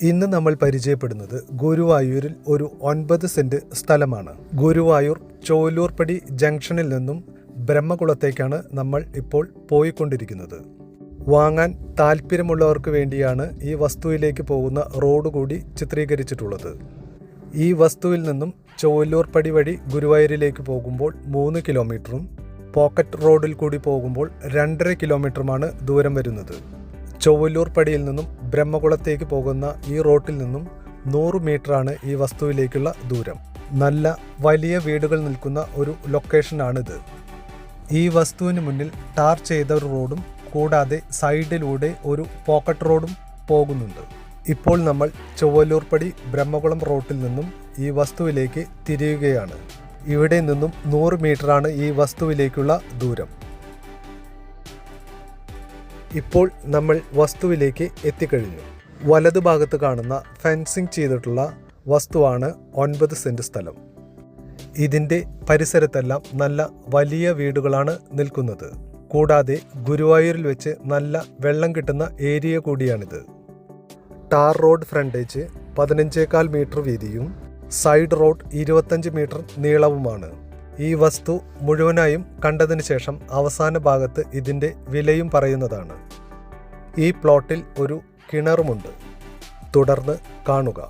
ഇന്ന് നമ്മൾ പരിചയപ്പെടുന്നത് ഗുരുവായൂരിൽ ഒരു 9 സെന്റ് സ്ഥലമാണ്. ഗുരുവായൂർ ചോലൂർപ്പടി ജംഗ്ഷനിൽ നിന്നും ബ്രഹ്മകുളത്തേക്കാണ് നമ്മൾ ഇപ്പോൾ പോയിക്കൊണ്ടിരിക്കുന്നത്. വാങ്ങാൻ താല്പര്യമുള്ളവർക്ക് വേണ്ടിയാണ് ഈ വസ്തുവിലേക്ക് പോകുന്ന റോഡ് കൂടി ചിത്രീകരിച്ചിട്ടുള്ളത്. ഈ വസ്തുവിൽ നിന്നും ചോലൂർപ്പടി വഴി ഗുരുവായൂരിലേക്ക് പോകുമ്പോൾ 3 കിലോമീറ്ററും പോക്കറ്റ് റോഡിൽ കൂടി പോകുമ്പോൾ 2.5 കിലോമീറ്ററുമാണ് ദൂരം വരുന്നത്. ചോലൂർപ്പടിയിൽ നിന്നും ബ്രഹ്മകുളത്തേക്ക് പോകുന്ന ഈ റോട്ടിൽ നിന്നും 100 മീറ്ററാണ് ഈ വസ്തുവിലേക്കുള്ള ദൂരം. നല്ല വലിയ വീടുകൾ നിൽക്കുന്ന ഒരു ലൊക്കേഷനാണിത്. ഈ വസ്തുവിന് മുന്നിൽ ടാർ ചെയ്ത ഒരു റോഡും കൂടാതെ സൈഡിലൂടെ ഒരു പോക്കറ്റ് റോഡും പോകുന്നുണ്ട്. ഇപ്പോൾ നമ്മൾ ചോലൂർപ്പടി ബ്രഹ്മകുളം റോട്ടിൽ നിന്നും ഈ വസ്തുവിലേക്ക് തിരിയുകയാണ്. ഇവിടെ നിന്നും 100 മീറ്ററാണ് ഈ വസ്തുവിലേക്കുള്ള ദൂരം. ഇപ്പോൾ നമ്മൾ വസ്തുവിലേക്ക് എത്തിക്കഴിഞ്ഞു. വലതുഭാഗത്ത് കാണുന്ന ഫെൻസിങ് ചെയ്തിട്ടുള്ള വസ്തുവാണ് 9 സെന്റ് സ്ഥലം. ഇതിൻ്റെ പരിസരത്തെല്ലാം നല്ല വലിയ വീടുകളാണ് നിൽക്കുന്നത്. കൂടാതെ ഗുരുവായൂരിൽ വെച്ച് നല്ല വെള്ളം കിട്ടുന്ന ഏരിയ കൂടിയാണിത്. ടാർ റോഡ് ഫ്രണ്ടേജ് 15.25 മീറ്റർ വീതിയും സൈഡ് റോഡ് 25 മീറ്റർ നീളവുമാണ്. ഈ വസ്തു മുഴുവനായും കണ്ടതിന് ശേഷം അവസാന ഭാഗത്ത് ഇതിൻ്റെ വിലയും പറയുന്നതാണ്. ഈ പ്ലോട്ടിൽ ഒരു കിണറുമുണ്ട്. തുടർന്ന് കാണുക.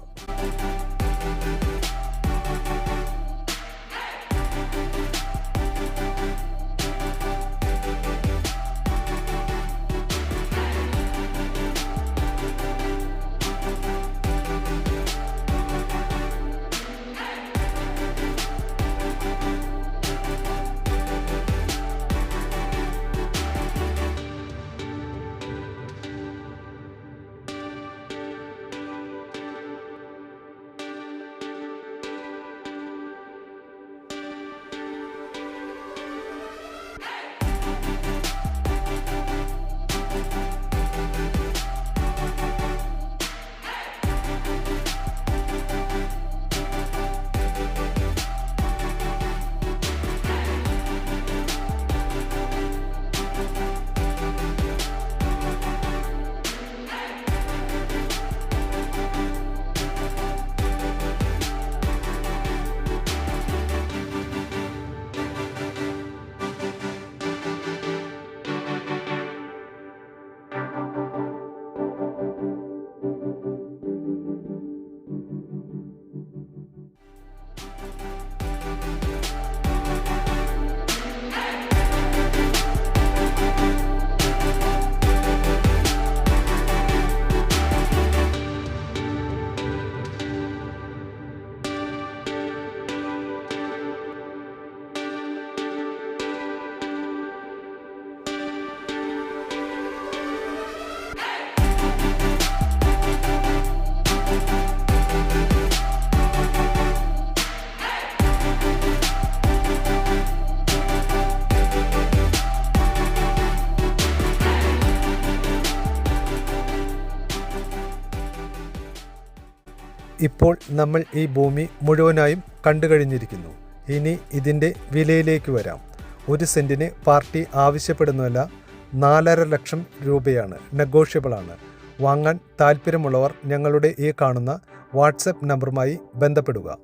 ഇപ്പോൾ നമ്മൾ ഈ ഭൂമി മുഴുവനായും കണ്ടു കഴിഞ്ഞിരിക്കുന്നു. ഇനി ഇതിൻ്റെ വിലയിലേക്ക് വരാം. 1 സെൻറ്റിന് പാർട്ടി ആവശ്യപ്പെടുന്ന വില 4.5 ലക്ഷം രൂപയാണ്. നെഗോഷ്യബിളാണ്. വാങ്ങാൻ താല്പര്യമുള്ളവർ ഞങ്ങളുടെ ഈ കാണുന്ന വാട്സപ്പ് നമ്പറുമായി ബന്ധപ്പെടുക.